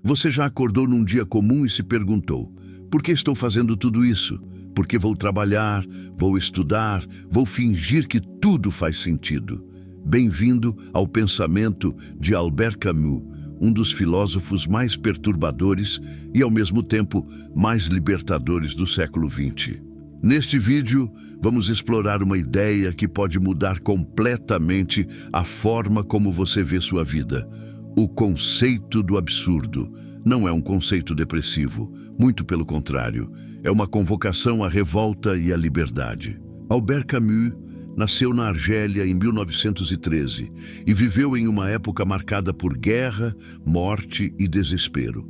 Você já acordou num dia comum e se perguntou: por que estou fazendo tudo isso? Por que vou trabalhar, vou estudar, vou fingir que tudo faz sentido? Bem-vindo ao pensamento de Albert Camus, um dos filósofos mais perturbadores e, ao mesmo tempo, mais libertadores do século XX. Neste vídeo, vamos explorar uma ideia que pode mudar completamente a forma como você vê sua vida. O conceito do absurdo. Não é um conceito depressivo, muito pelo contrário. É uma convocação à revolta e à liberdade. Albert Camus nasceu na Argélia em 1913 e viveu em uma época marcada por guerra, morte e desespero.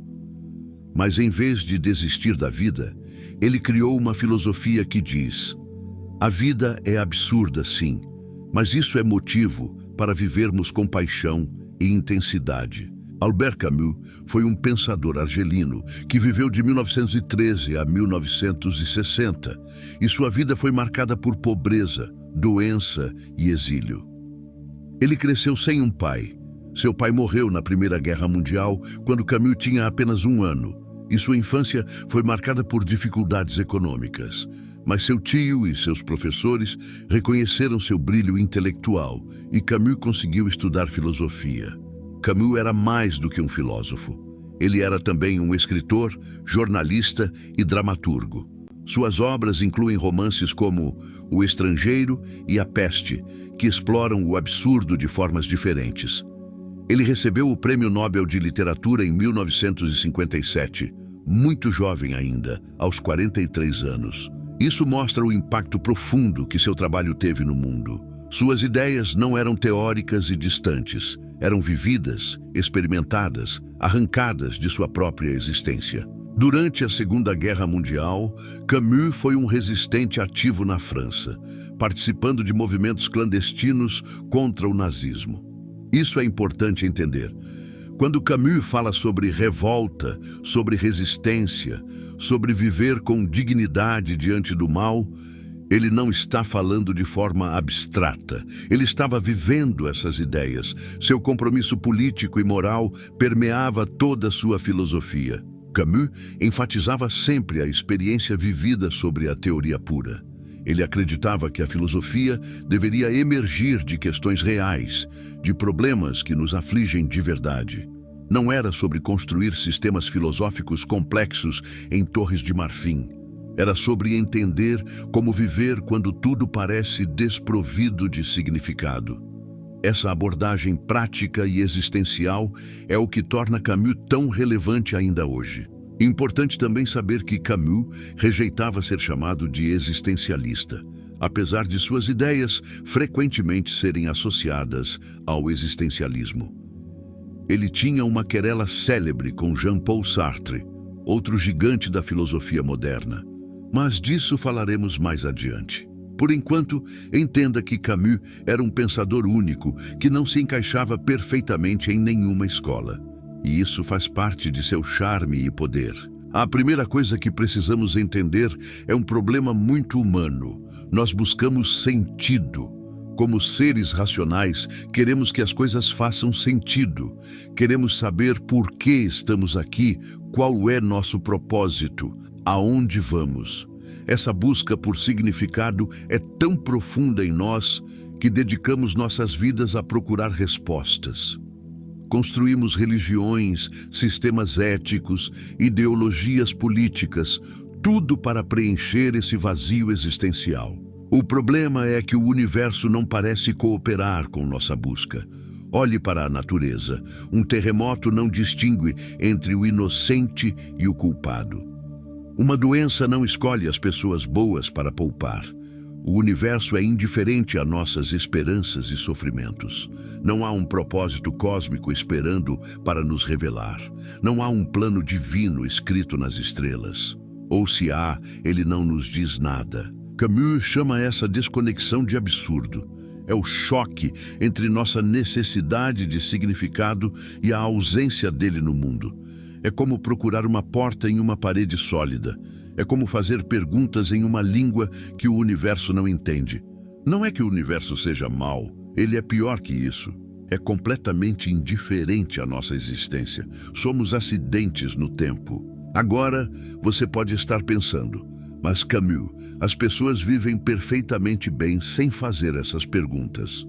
Mas em vez de desistir da vida, ele criou uma filosofia que diz: a vida é absurda, sim, mas isso é motivo para vivermos com paixão e intensidade. Albert Camus foi um pensador argelino que viveu de 1913 a 1960 e sua vida foi marcada por pobreza, doença e exílio. Ele cresceu sem um pai. Seu pai morreu na Primeira Guerra Mundial quando Camus tinha apenas 1 ano e sua infância foi marcada por dificuldades econômicas. Mas seu tio e seus professores reconheceram seu brilho intelectual e Camus conseguiu estudar filosofia. Camus era mais do que um filósofo. Ele era também um escritor, jornalista e dramaturgo. Suas obras incluem romances como O Estrangeiro e A Peste, que exploram o absurdo de formas diferentes. Ele recebeu o Prêmio Nobel de Literatura em 1957, muito jovem ainda, aos 43 anos. Isso mostra o impacto profundo que seu trabalho teve no mundo. Suas ideias não eram teóricas e distantes, eram vividas, experimentadas, arrancadas de sua própria existência. Durante a Segunda Guerra Mundial, Camus foi um resistente ativo na França, participando de movimentos clandestinos contra o nazismo. Isso é importante entender. Quando Camus fala sobre revolta, sobre resistência, sobre viver com dignidade diante do mal, ele não está falando de forma abstrata. Ele estava vivendo essas ideias. Seu compromisso político e moral permeava toda a sua filosofia. Camus enfatizava sempre a experiência vivida sobre a teoria pura. Ele acreditava que a filosofia deveria emergir de questões reais, de problemas que nos afligem de verdade. Não era sobre construir sistemas filosóficos complexos em torres de marfim. Era sobre entender como viver quando tudo parece desprovido de significado. Essa abordagem prática e existencial é o que torna Camus tão relevante ainda hoje. Importante também saber que Camus rejeitava ser chamado de existencialista, apesar de suas ideias frequentemente serem associadas ao existencialismo. Ele tinha uma querela célebre com Jean-Paul Sartre, outro gigante da filosofia moderna. Mas disso falaremos mais adiante. Por enquanto, entenda que Camus era um pensador único que não se encaixava perfeitamente em nenhuma escola. E isso faz parte de seu charme e poder. A primeira coisa que precisamos entender é um problema muito humano. Nós buscamos sentido. Como seres racionais, queremos que as coisas façam sentido. Queremos saber por que estamos aqui, qual é nosso propósito. Aonde vamos? Essa busca por significado é tão profunda em nós que dedicamos nossas vidas a procurar respostas. Construímos religiões, sistemas éticos, ideologias políticas, tudo para preencher esse vazio existencial. O problema é que o universo não parece cooperar com nossa busca. Olhe para a natureza. Um terremoto não distingue entre o inocente e o culpado. Uma doença não escolhe as pessoas boas para poupar. O universo é indiferente a nossas esperanças e sofrimentos. Não há um propósito cósmico esperando para nos revelar. Não há um plano divino escrito nas estrelas. Ou se há, ele não nos diz nada. Camus chama essa desconexão de absurdo. É o choque entre nossa necessidade de significado e a ausência dele no mundo. É como procurar uma porta em uma parede sólida. É como fazer perguntas em uma língua que o universo não entende. Não é que o universo seja mau, ele é pior que isso. é completamente indiferente à nossa existência. Somos acidentes no tempo. Agora, você pode estar pensando, mas Camus, as pessoas vivem perfeitamente bem sem fazer essas perguntas.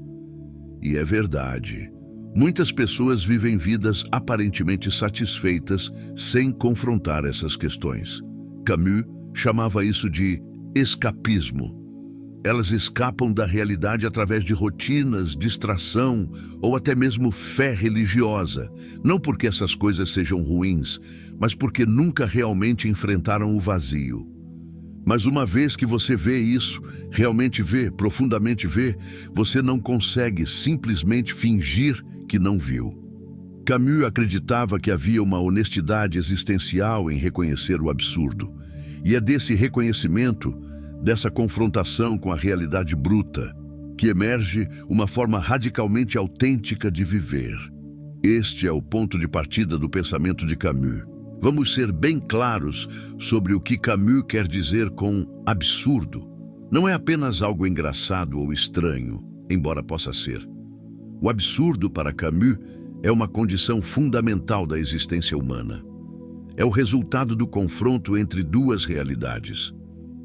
E é verdade. Muitas pessoas vivem vidas aparentemente satisfeitas sem confrontar essas questões. Camus chamava isso de escapismo. Elas escapam da realidade através de rotinas, distração ou até mesmo fé religiosa. Não porque essas coisas sejam ruins, mas porque nunca realmente enfrentaram o vazio. Mas uma vez que você vê isso, realmente vê, profundamente vê, você não consegue simplesmente fingir que não viu. Camus acreditava que havia uma honestidade existencial em reconhecer o absurdo. E é desse reconhecimento, dessa confrontação com a realidade bruta, que emerge uma forma radicalmente autêntica de viver. Este é o ponto de partida do pensamento de Camus. Vamos ser bem claros sobre o que Camus quer dizer com absurdo. Não é apenas algo engraçado ou estranho, embora possa ser. O absurdo para Camus é uma condição fundamental da existência humana. É o resultado do confronto entre duas realidades.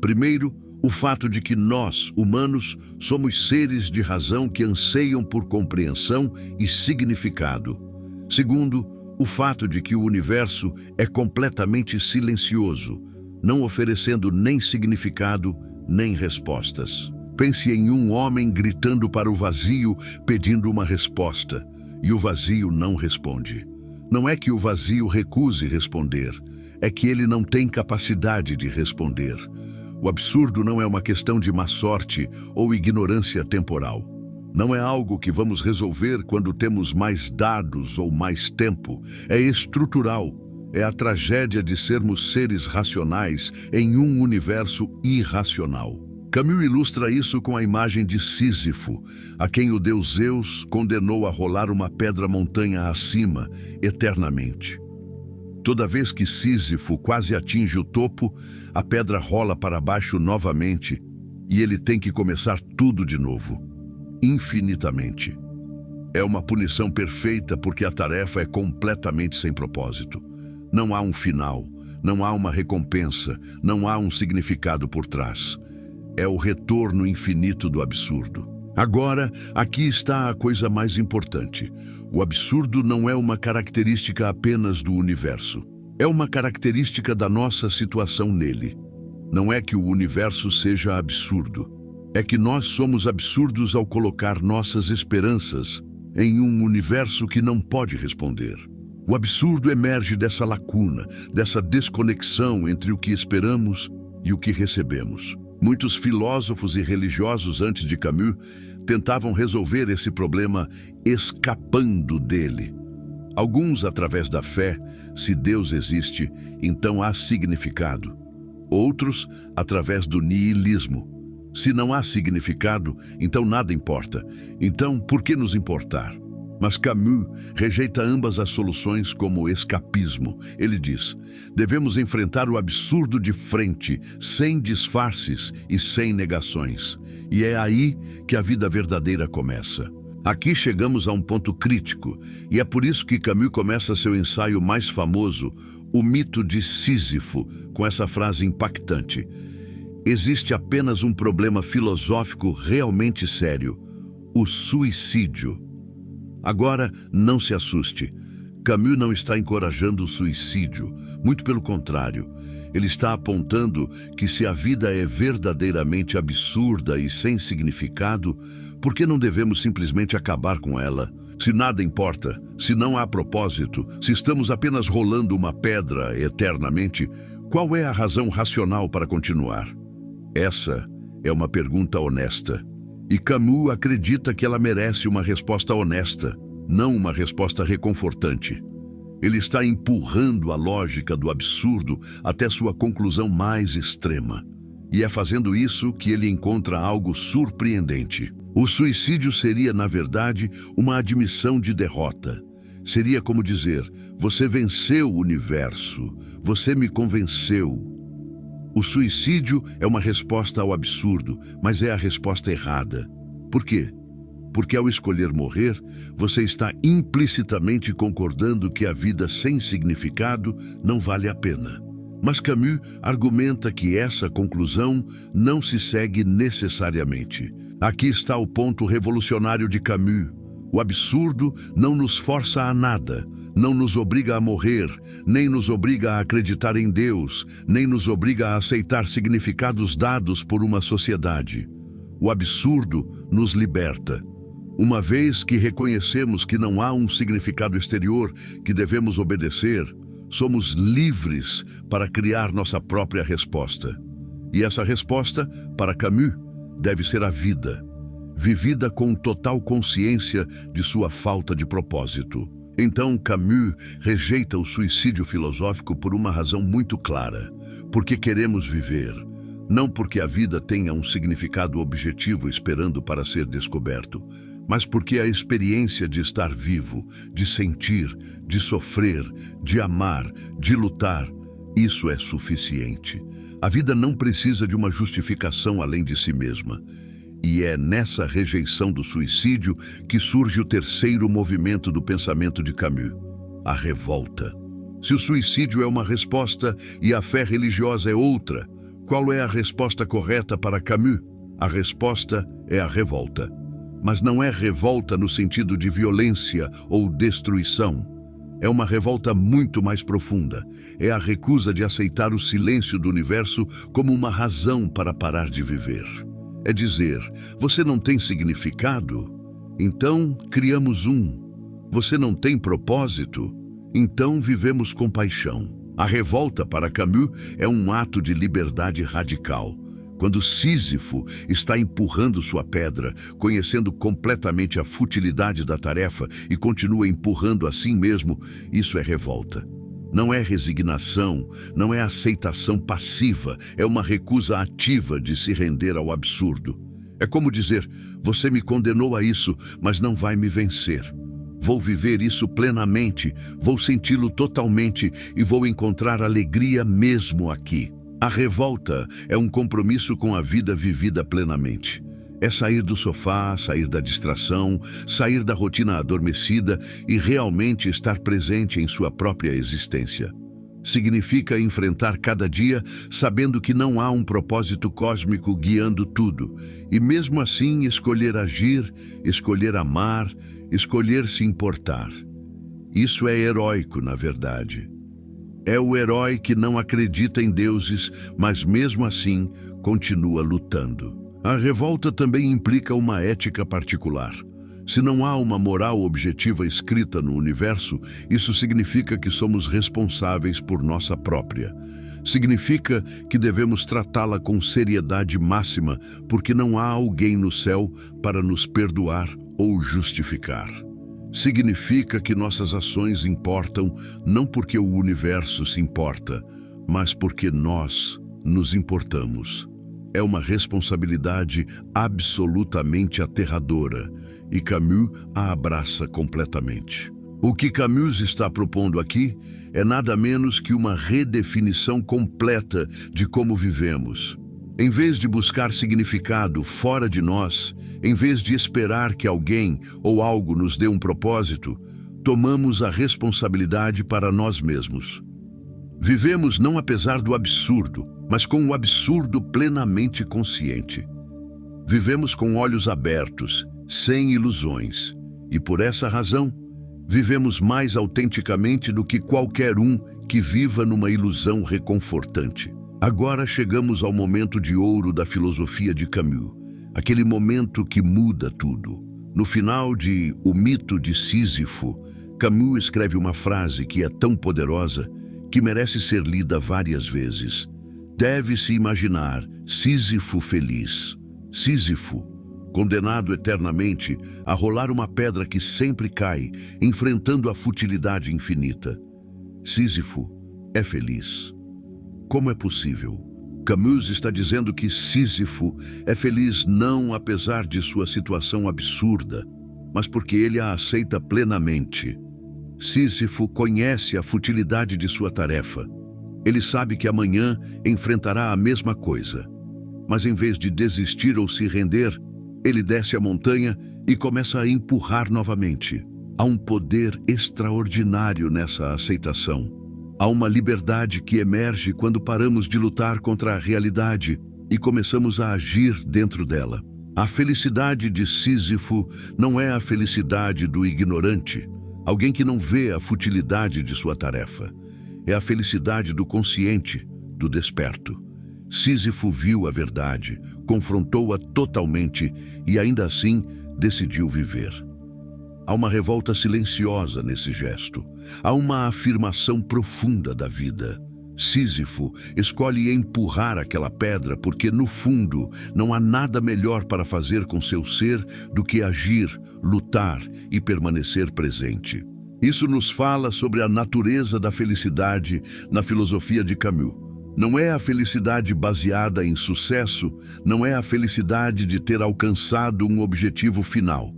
Primeiro, o fato de que nós, humanos, somos seres de razão que anseiam por compreensão e significado. Segundo, o fato de que o universo é completamente silencioso, não oferecendo nem significado, nem respostas. Pense em um homem gritando para o vazio, pedindo uma resposta, e o vazio não responde. Não é que o vazio recuse responder, é que ele não tem capacidade de responder. O absurdo não é uma questão de má sorte ou ignorância temporal. Não é algo que vamos resolver quando temos mais dados ou mais tempo. É estrutural. É a tragédia de sermos seres racionais em um universo irracional. Camus ilustra isso com a imagem de Sísifo, a quem o deus Zeus condenou a rolar uma pedra montanha acima, eternamente. Toda vez que Sísifo quase atinge o topo, a pedra rola para baixo novamente e ele tem que começar tudo de novo, infinitamente. É uma punição perfeita porque a tarefa é completamente sem propósito. Não há um final, não há uma recompensa, não há um significado por trás. É o retorno infinito do absurdo. Agora, aqui está a coisa mais importante. O absurdo não é uma característica apenas do universo. É uma característica da nossa situação nele. Não é que o universo seja absurdo. É que nós somos absurdos ao colocar nossas esperanças em um universo que não pode responder. O absurdo emerge dessa lacuna, dessa desconexão entre o que esperamos e o que recebemos. Muitos filósofos e religiosos antes de Camus tentavam resolver esse problema escapando dele. Alguns através da fé, se Deus existe, então há significado. Outros através do niilismo. Se não há significado, então nada importa. Então, por que nos importar? Mas Camus rejeita ambas as soluções como escapismo. Ele diz, devemos enfrentar o absurdo de frente, sem disfarces e sem negações. E é aí que a vida verdadeira começa. Aqui chegamos a um ponto crítico, e é por isso que Camus começa seu ensaio mais famoso, O Mito de Sísifo, com essa frase impactante. Existe apenas um problema filosófico realmente sério, o suicídio. Agora, não se assuste. Camus não está encorajando o suicídio, muito pelo contrário. Ele está apontando que se a vida é verdadeiramente absurda e sem significado, por que não devemos simplesmente acabar com ela? Se nada importa, se não há propósito, se estamos apenas rolando uma pedra eternamente, qual é a razão racional para continuar? Essa é uma pergunta honesta. E Camus acredita que ela merece uma resposta honesta, não uma resposta reconfortante. Ele está empurrando a lógica do absurdo até sua conclusão mais extrema. E é fazendo isso que ele encontra algo surpreendente. O suicídio seria, na verdade, uma admissão de derrota. Seria como dizer, você venceu o universo, você me convenceu. O suicídio é uma resposta ao absurdo, mas é a resposta errada. Por quê? porque ao escolher morrer, você está implicitamente concordando que a vida sem significado não vale a pena. Mas Camus argumenta que essa conclusão não se segue necessariamente. Aqui está o ponto revolucionário de Camus. O absurdo não nos força a nada, não nos obriga a morrer, nem nos obriga a acreditar em Deus, nem nos obriga a aceitar significados dados por uma sociedade. O absurdo nos liberta. Uma vez que reconhecemos que não há um significado exterior que devemos obedecer, somos livres para criar nossa própria resposta. E essa resposta, para Camus, deve ser a vida, vivida com total consciência de sua falta de propósito. Então, Camus rejeita o suicídio filosófico por uma razão muito clara: porque queremos viver, não porque a vida tenha um significado objetivo esperando para ser descoberto, mas porque a experiência de estar vivo, de sentir, de sofrer, de amar, de lutar, isso é suficiente. A vida não precisa de uma justificação além de si mesma. E é nessa rejeição do suicídio que surge o terceiro movimento do pensamento de Camus, a revolta. Se o suicídio é uma resposta e a fé religiosa é outra, qual é a resposta correta para Camus? A resposta é a revolta. Mas não é revolta no sentido de violência ou destruição. É uma revolta muito mais profunda. É a recusa de aceitar o silêncio do universo como uma razão para parar de viver. É dizer, você não tem significado? Então criamos um. Você não tem propósito? Então vivemos com paixão. A revolta para Camus é um ato de liberdade radical. Quando Sísifo está empurrando sua pedra, conhecendo completamente a futilidade da tarefa e continua empurrando assim mesmo, isso é revolta. Não é resignação, não é aceitação passiva, é uma recusa ativa de se render ao absurdo. É como dizer, você me condenou a isso, mas não vai me vencer. Vou viver isso plenamente, vou senti-lo totalmente e vou encontrar alegria mesmo aqui. A revolta é um compromisso com a vida vivida plenamente. É sair do sofá, sair da distração, sair da rotina adormecida e realmente estar presente em sua própria existência. Significa enfrentar cada dia sabendo que não há um propósito cósmico guiando tudo, e mesmo assim escolher agir, escolher amar, escolher se importar. Isso é heróico, na verdade. É o herói que não acredita em deuses, mas mesmo assim continua lutando. A revolta também implica uma ética particular. Se não há uma moral objetiva escrita no universo, isso significa que somos responsáveis por nossa própria. Significa que devemos tratá-la com seriedade máxima, porque não há alguém no céu para nos perdoar ou justificar. Significa que nossas ações importam não porque o universo se importa, mas porque nós nos importamos. É uma responsabilidade absolutamente aterradora, e Camus a abraça completamente. O que Camus está propondo aqui é nada menos que uma redefinição completa de como vivemos. Em vez de buscar significado fora de nós, em vez de esperar que alguém ou algo nos dê um propósito, tomamos a responsabilidade para nós mesmos. Vivemos não apesar do absurdo, mas com o absurdo plenamente consciente. Vivemos com olhos abertos, sem ilusões, e por essa razão, vivemos mais autenticamente do que qualquer um que viva numa ilusão reconfortante. Agora chegamos ao momento de ouro da filosofia de Camus, aquele momento que muda tudo. No final de O Mito de Sísifo, Camus escreve uma frase que é tão poderosa que merece ser lida várias vezes. Deve-se imaginar Sísifo feliz. Sísifo, condenado eternamente a rolar uma pedra que sempre cai, enfrentando a futilidade infinita. Sísifo é feliz. Como é possível? Camus está dizendo que Sísifo é feliz não apesar de sua situação absurda, mas porque ele a aceita plenamente. Sísifo conhece a futilidade de sua tarefa. Ele sabe que amanhã enfrentará a mesma coisa. Mas em vez de desistir ou se render, ele desce a montanha e começa a empurrar novamente. Há um poder extraordinário nessa aceitação. Há uma liberdade que emerge quando paramos de lutar contra a realidade e começamos a agir dentro dela. A felicidade de Sísifo não é a felicidade do ignorante, alguém que não vê a futilidade de sua tarefa. É a felicidade do consciente, do desperto. Sísifo viu a verdade, confrontou-a totalmente e ainda assim decidiu viver. Há uma revolta silenciosa nesse gesto. Há uma afirmação profunda da vida. Sísifo escolhe empurrar aquela pedra porque, no fundo, não há nada melhor para fazer com seu ser do que agir, lutar e permanecer presente. Isso nos fala sobre a natureza da felicidade na filosofia de Camus. Não é a felicidade baseada em sucesso, não é a felicidade de ter alcançado um objetivo final.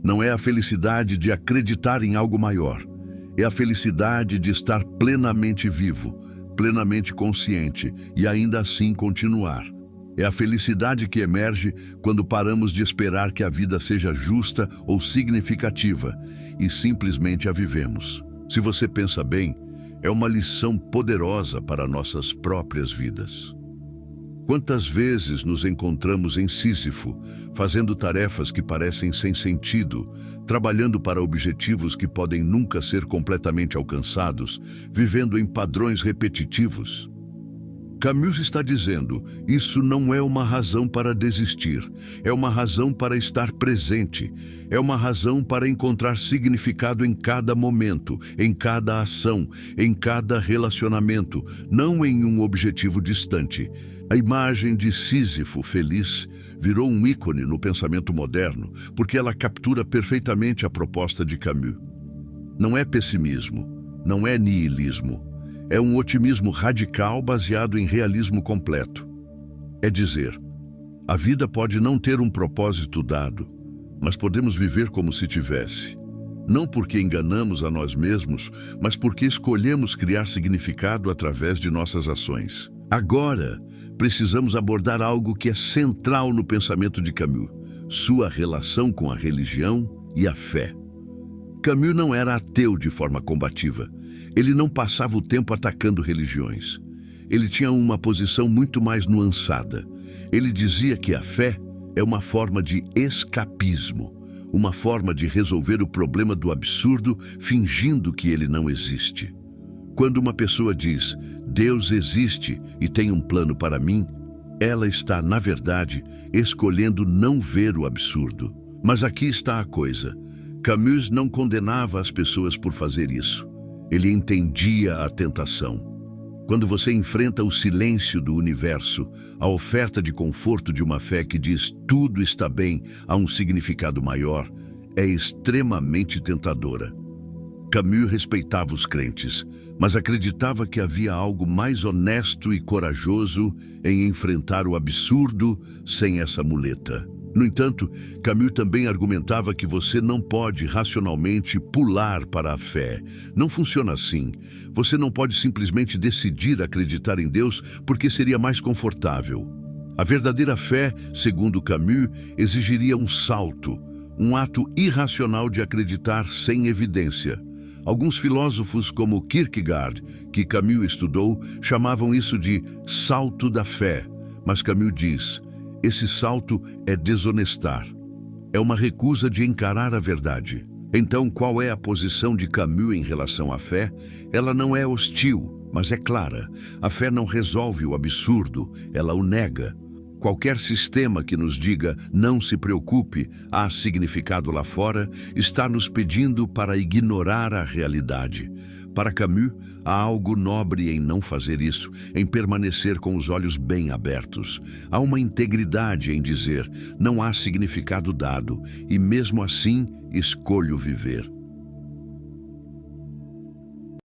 Não é a felicidade de acreditar em algo maior. É a felicidade de estar plenamente vivo, plenamente consciente e ainda assim continuar. É a felicidade que emerge quando paramos de esperar que a vida seja justa ou significativa e simplesmente a vivemos. Se você pensa bem, é uma lição poderosa para nossas próprias vidas. Quantas vezes nos encontramos em Sísifo, fazendo tarefas que parecem sem sentido, trabalhando para objetivos que podem nunca ser completamente alcançados, vivendo em padrões repetitivos? Camus está dizendo, isso não é uma razão para desistir, é uma razão para estar presente, é uma razão para encontrar significado em cada momento, em cada ação, em cada relacionamento, não em um objetivo distante. A imagem de Sísifo feliz virou um ícone no pensamento moderno, porque ela captura perfeitamente a proposta de Camus. Não é pessimismo, não é niilismo. É um otimismo radical baseado em realismo completo. É dizer, a vida pode não ter um propósito dado, mas podemos viver como se tivesse. Não porque enganamos a nós mesmos, mas porque escolhemos criar significado através de nossas ações. Agora, precisamos abordar algo que é central no pensamento de Camus, sua relação com a religião e a fé. Camus não era ateu de forma combativa. Ele não passava o tempo atacando religiões. Ele tinha uma posição muito mais nuançada. Ele dizia que a fé é uma forma de escapismo, uma forma de resolver o problema do absurdo fingindo que ele não existe. Quando uma pessoa diz, Deus existe e tem um plano para mim, ela está, na verdade, escolhendo não ver o absurdo. Mas aqui está a coisa. Camus não condenava as pessoas por fazer isso. Ele entendia a tentação. Quando você enfrenta o silêncio do universo, a oferta de conforto de uma fé que diz tudo está bem, há um significado maior, é extremamente tentadora. Camus respeitava os crentes, mas acreditava que havia algo mais honesto e corajoso em enfrentar o absurdo sem essa muleta. No entanto, Camus também argumentava que você não pode racionalmente pular para a fé. Não funciona assim. Você não pode simplesmente decidir acreditar em Deus porque seria mais confortável. A verdadeira fé, segundo Camus, exigiria um salto, um ato irracional de acreditar sem evidência. Alguns filósofos, como Kierkegaard, que Camus estudou, chamavam isso de salto da fé. Mas Camus diz, esse salto é desonestar. É uma recusa de encarar a verdade. Então, qual é a posição de Camus em relação à fé? Ela não é hostil, mas é clara. A fé não resolve o absurdo, ela o nega. Qualquer sistema que nos diga não se preocupe, há significado lá fora, está nos pedindo para ignorar a realidade. Para Camus, há algo nobre em não fazer isso, em permanecer com os olhos bem abertos. Há uma integridade em dizer, não há significado dado, e mesmo assim, escolho viver.